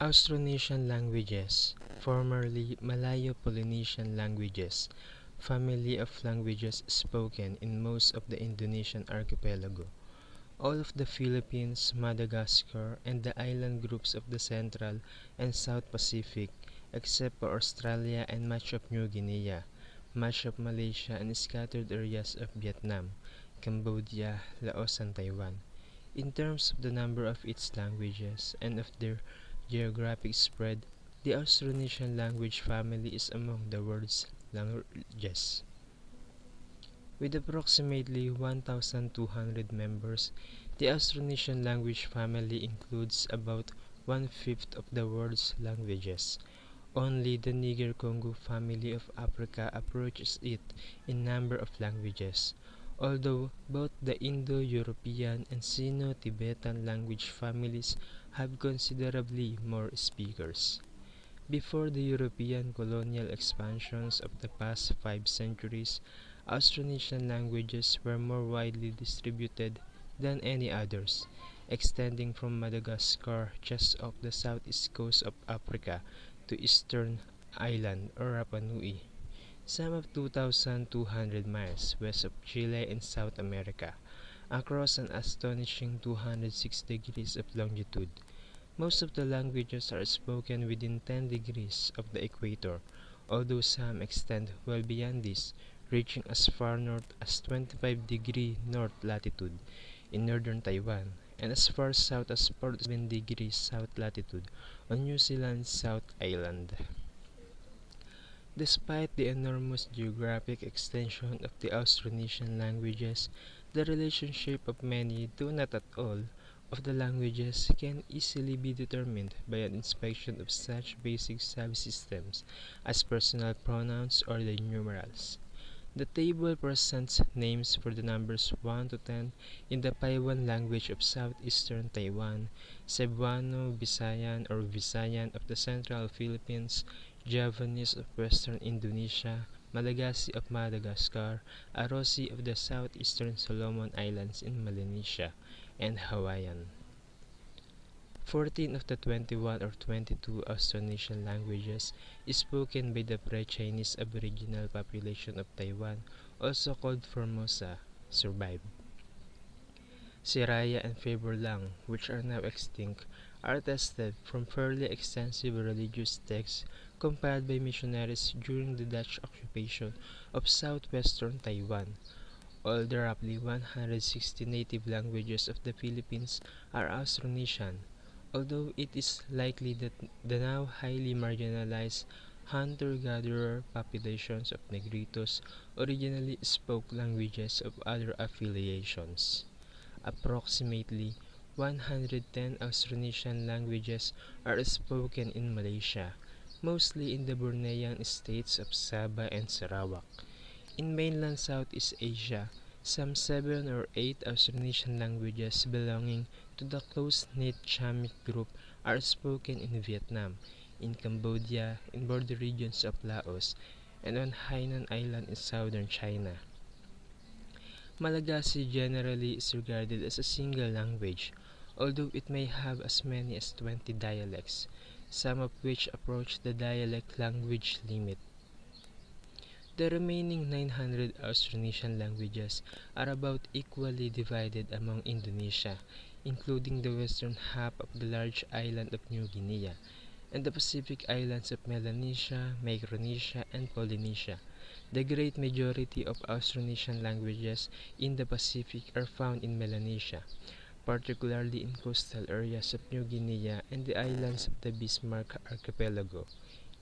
Austronesian Languages, formerly Malayo-polynesian languages, family of languages spoken in most of the Indonesian archipelago, all of the Philippines, Madagascar, and the island groups of the Central and South Pacific, except for Australia and much of New Guinea, much of Malaysia, and scattered areas of Vietnam, Cambodia, Laos, and Taiwan. In terms of the number of its languages and of their geographic spread, the Austronesian language family is among the world's languages. With approximately 1,200 members, the Austronesian language family includes about one-fifth of the world's languages. Only the Niger-Congo family of Africa approaches it in number of languages, although both the Indo-European and Sino-Tibetan language families have considerably more speakers. Before the European colonial expansions of the past 5 centuries, Austronesian languages were more widely distributed than any others, extending from Madagascar just off the southeast coast of Africa to Eastern Island or Rapa Nui, some of 2,200 miles west of Chile in South America, across an astonishing 206 degrees of longitude. Most of the languages are spoken within 10 degrees of the equator, although some extend well beyond this, reaching as far north as 25° north latitude in northern Taiwan, and as far south as 47° south latitude on New Zealand's South Island. Despite the enormous geographic extension of the Austronesian languages, the relationship of many, though not at all, of the languages can easily be determined by an inspection of such basic subsystems as personal pronouns or the numerals. The table presents names for the numbers 1 to 10 in the Paiwan language of southeastern Taiwan, Cebuano, Visayan or Visayan of the central Philippines, Javanese of western Indonesia, Malagasy of Madagascar, Arosi of the southeastern Solomon Islands in Melanesia, and Hawaiian. 14 of the 21 or 22 Austronesian languages spoken by the pre-Chinese aboriginal population of Taiwan, also called Formosa, survive. Siraya and Fable-Lang, which are now extinct, are attested from fairly extensive religious texts compiled by missionaries during the Dutch occupation of southwestern Taiwan. All the roughly 160 native languages of the Philippines are Austronesian, although it is likely that the now highly marginalized hunter-gatherer populations of Negritos originally spoke languages of other affiliations. Approximately 110 Austronesian languages are spoken in Malaysia, mostly in the Bornean states of Sabah and Sarawak. In mainland Southeast Asia, some 7 or 8 Austronesian languages belonging to the close-knit Chamic group are spoken in Vietnam, in Cambodia, in border regions of Laos, and on Hainan Island in southern China. Malagasy generally is regarded as a single language, although it may have as many as 20 dialects, some of which approach the dialect language limit. The remaining 900 Austronesian languages are about equally divided among Indonesia, including the western half of the large island of New Guinea, and the Pacific islands of Melanesia, Micronesia, and Polynesia. The great majority of Austronesian languages in the Pacific are found in Melanesia, particularly in coastal areas of New Guinea and the islands of the Bismarck Archipelago,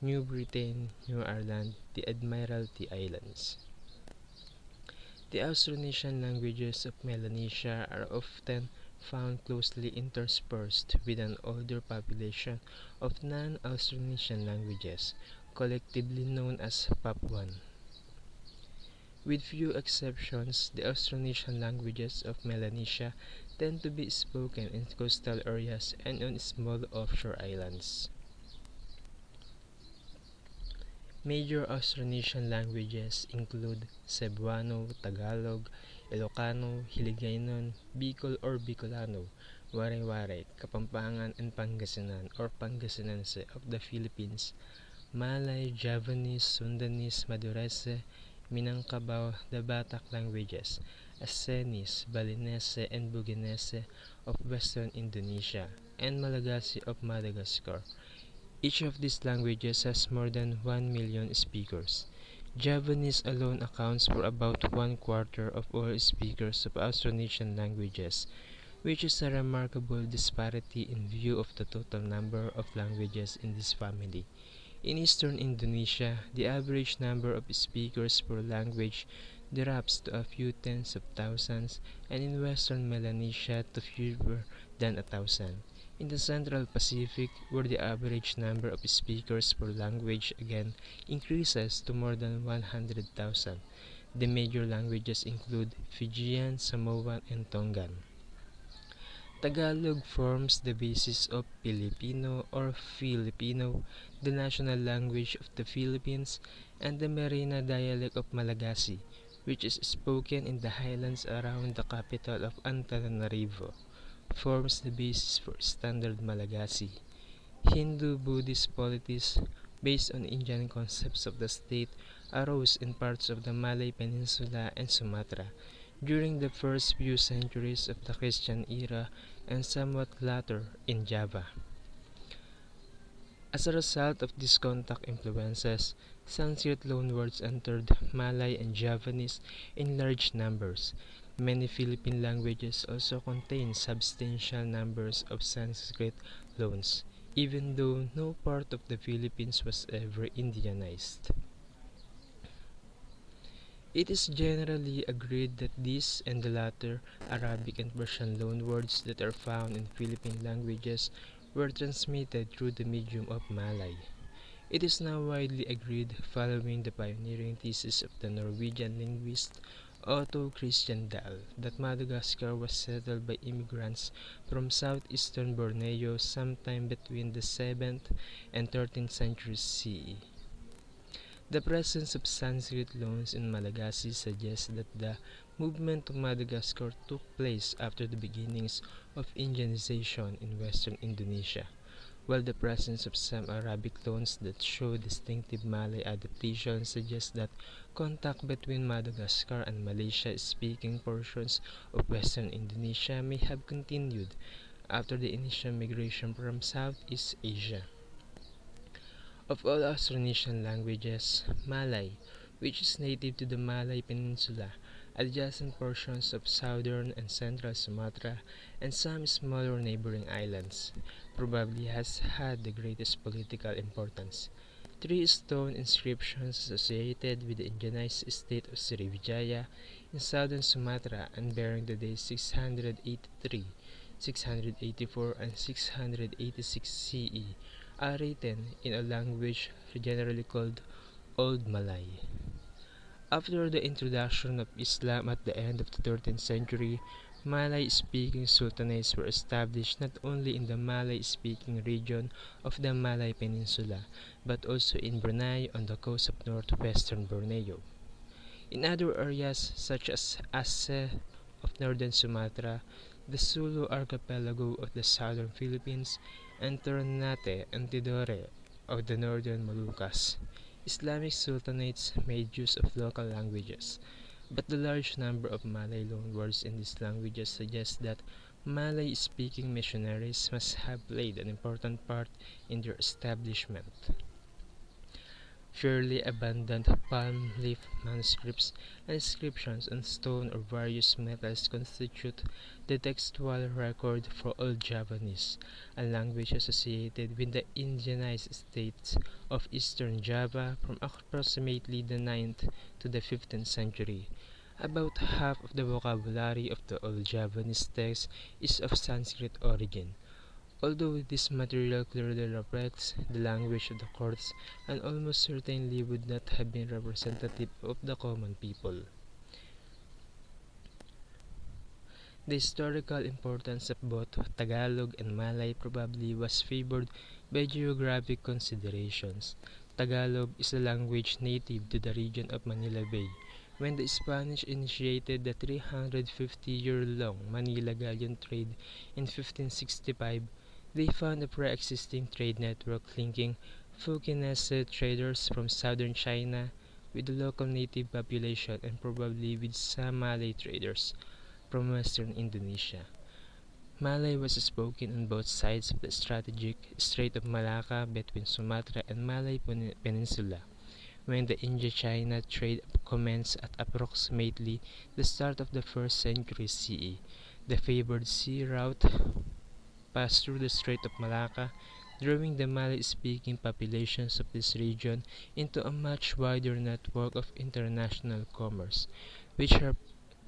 New Britain, New Ireland, the Admiralty Islands. The Austronesian languages of Melanesia are often found closely interspersed with an older population of non-Austronesian languages, collectively known as Papuan. With few exceptions, the Austronesian languages of Melanesia tend to be spoken in coastal areas and on small offshore islands. Major Austronesian languages include Cebuano, Tagalog, Ilocano, Hiligaynon, Bicol or Bicolano, Waray-Waray, Kapampangan and Pangasinan or Pangasinense of the Philippines, Malay, Javanese, Sundanese, Madurese, Minangkabau, the Batak languages, Acehnese, Balinese, and Buginese of western Indonesia, and Malagasy of Madagascar. Each of these languages has more than 1 million speakers. Javanese alone accounts for about one quarter of all speakers of Austronesian languages, which is a remarkable disparity in view of the total number of languages in this family. In eastern Indonesia, the average number of speakers per language drops to a few tens of thousands, and in western Melanesia to fewer than 1,000. In the Central Pacific, where the average number of speakers per language again increases to more than 100,000, the major languages include Fijian, Samoan, and Tongan. Tagalog forms the basis of Filipino or Filipino, the national language of the Philippines, and the Merina dialect of Malagasy, which is spoken in the highlands around the capital of Antananarivo, forms the basis for Standard Malagasy. Hindu-Buddhist polities, based on Indian concepts of the state, arose in parts of the Malay Peninsula and Sumatra during the first few centuries of the Christian era and somewhat later in Java. As a result of these contact influences, Sanskrit loanwords entered Malay and Javanese in large numbers. Many Philippine languages also contain substantial numbers of Sanskrit loans, even though no part of the Philippines was ever Indianized. It is generally agreed that these and the latter Arabic and Persian loanwords that are found in Philippine languages were transmitted through the medium of Malay. It is now widely agreed, following the pioneering thesis of the Norwegian linguist Otto Christian Dahl, that Madagascar was settled by immigrants from southeastern Borneo sometime between the 7th and 13th centuries CE. The presence of Sanskrit loans in Malagasy suggests that the movement to Madagascar took place after the beginnings of Indianization in western Indonesia, while the presence of some Arabic loans that show distinctive Malay adaptation suggests that contact between Madagascar and Malaysia-speaking portions of western Indonesia may have continued after the initial migration from Southeast Asia. Of all Austronesian languages, Malay, which is native to the Malay Peninsula, adjacent portions of southern and central Sumatra, and some smaller neighboring islands, probably has had the greatest political importance. 3 stone inscriptions associated with the Indianized state of Srivijaya in southern Sumatra and bearing the days 683, 684, and 686 CE are written in a language generally called Old Malay. After the introduction of Islam at the end of the 13th century, Malay-speaking sultanates were established not only in the Malay-speaking region of the Malay Peninsula, but also in Brunei on the coast of northwestern Borneo. In other areas such as Aceh of northern Sumatra, the Sulu archipelago of the southern Philippines, and Ternate and Tidore of the northern Moluccas, Islamic sultanates made use of local languages, but the large number of Malay loanwords in these languages suggests that Malay-speaking missionaries must have played an important part in their establishment. Fairly abundant palm leaf manuscripts and inscriptions on stone or various metals constitute the textual record for Old Javanese, a language associated with the Indianized states of eastern Java from approximately the 9th to the 15th century. About half of the vocabulary of the Old Javanese text is of Sanskrit origin. Although this material clearly reflects the language of the courts and almost certainly would not have been representative of the common people. The historical importance of both Tagalog and Malay probably was favored by geographic considerations. Tagalog is a language native to the region of Manila Bay, When the Spanish initiated the 350-year-long Manila Galleon trade in 1565, they found a pre-existing trade network linking Fukienese traders from southern China with the local native population and probably with some Malay traders from western Indonesia. Malay was spoken on both sides of the strategic Strait of Malacca between Sumatra and Malay Peninsula. When the India-China trade commenced at approximately the start of the 1st century CE, the favored sea route passed through the Strait of Malacca, drawing the Malay-speaking populations of this region into a much wider network of international commerce, which are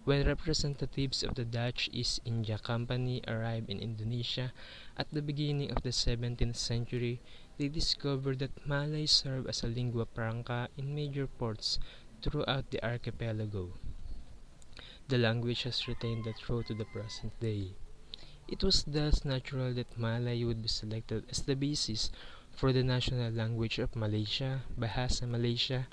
when representatives of the Dutch East India Company arrived in Indonesia at the beginning of the 17th century, they discovered that Malay served as a lingua franca in major ports throughout the archipelago. The language has retained that role to the present day. It was thus natural that Malay would be selected as the basis for the national language of Malaysia, Bahasa Malaysia,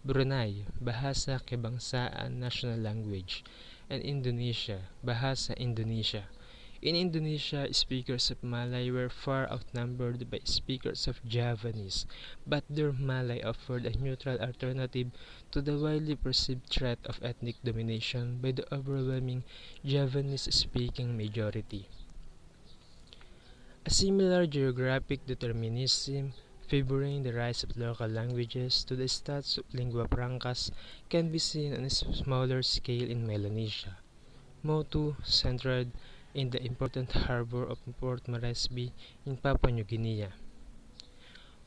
Brunei, Bahasa Kebangsaan National Language, and Indonesia, Bahasa Indonesia. In Indonesia, speakers of Malay were far outnumbered by speakers of Javanese, but their Malay offered a neutral alternative to the widely perceived threat of ethnic domination by the overwhelming Javanese-speaking majority. A similar geographic determinism favoring the rise of local languages to the status of lingua francas can be seen on a smaller scale in Melanesia. Motu, centered in the important harbor of Port Moresby in Papua New Guinea,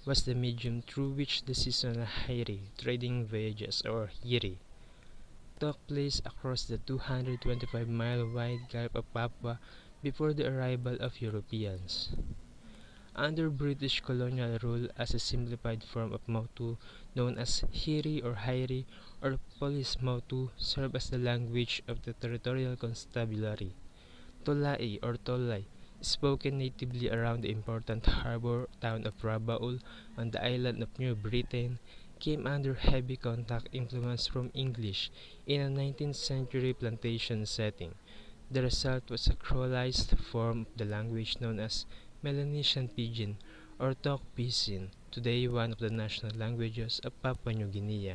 was the medium through which the seasonal Hairi trading voyages, or Hiri, took place across the 225-mile-wide Gulf of Papua before the arrival of Europeans. Under British colonial rule, as a simplified form of Motu known as Hiri or Hairi or Police Motu served as the language of the territorial constabulary. Tolai or Tolai, spoken natively around the important harbor town of Rabaul on the island of New Britain, came under heavy contact influence from English in a 19th century plantation setting. The result was a creolized form of the language known as Melanesian Pidgin or Tok Pisin, today one of the national languages of Papua New Guinea.